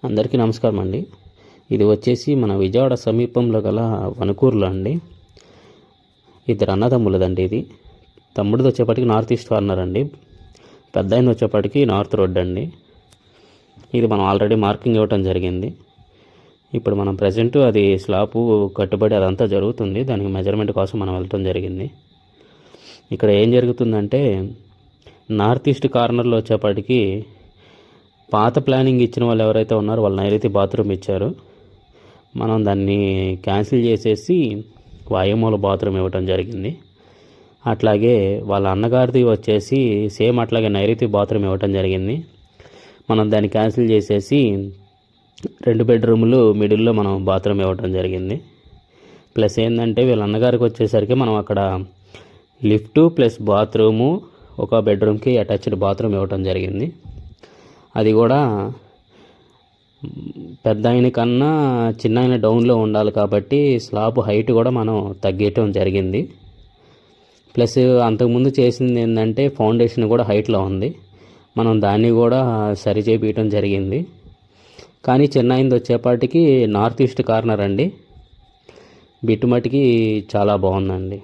అందరికీ నమస్కారం అండి. ఇది వచ్చేసి మన విజయవాడ సమీపంలో గల వణుకూరులో అండి. ఇద్దరు అన్నదమ్ములదండి. ఇది తమ్ముడిది వచ్చేప్పటికి నార్త్ ఈస్ట్ కార్నర్ అండి, పెద్ద ఆయన వచ్చేప్పటికి నార్త్ రోడ్ అండి. ఇది మనం ఆల్రెడీ మార్కింగ్ ఇవ్వటం జరిగింది. ఇప్పుడు మనం ప్రజెంట్ అది స్లాబు కట్టుబడి అదంతా జరుగుతుంది. దానికి మెజర్మెంట్ కోసం మనం వెళ్ళటం జరిగింది. ఇక్కడ ఏం జరుగుతుందంటే, నార్త్ ఈస్ట్ కార్నర్లో వచ్చేప్పటికి పాత ప్లానింగ్ ఇచ్చిన వాళ్ళు ఎవరైతే ఉన్నారో వాళ్ళు నైరుతి బాత్రూమ్ ఇచ్చారు. మనం దాన్ని క్యాన్సిల్ చేసేసి వాయుమూల బాత్రూమ్ ఇవ్వటం జరిగింది. అట్లాగే వాళ్ళ అన్నగారిది వచ్చేసి సేమ్ అట్లాగే నైరుతి బాత్రూమ్ ఇవ్వటం జరిగింది. మనం దాన్ని క్యాన్సిల్ చేసేసి 2 బెడ్రూములు మిడిల్లో మనం బాత్రూమ్ ఇవ్వటం జరిగింది. ప్లస్ ఏంటంటే వీళ్ళ అన్నగారికి వచ్చేసరికి మనం అక్కడ లిఫ్టు ప్లస్ బాత్రూము, ఒక బెడ్రూమ్కి అటాచ్డ్ బాత్రూమ్ ఇవ్వటం జరిగింది. అది కూడా పెద్ద ఆయన కన్నా చిన్న ఆయన డౌన్లో ఉండాలి కాబట్టి స్లాబ్ హైట్ కూడా మనం తగ్గేయటం జరిగింది. ప్లస్ అంతకుముందు చేసింది ఏంటంటే ఫౌండేషన్ కూడా హైట్లో ఉంది, మనం దాన్ని కూడా సరి చేయించడం జరిగింది. కానీ చిన్న ఆయనది వచ్చేపాటికి నార్త్ ఈస్ట్ కార్నర్ అండి, బిట్టుమటికి చాలా బాగుందండి.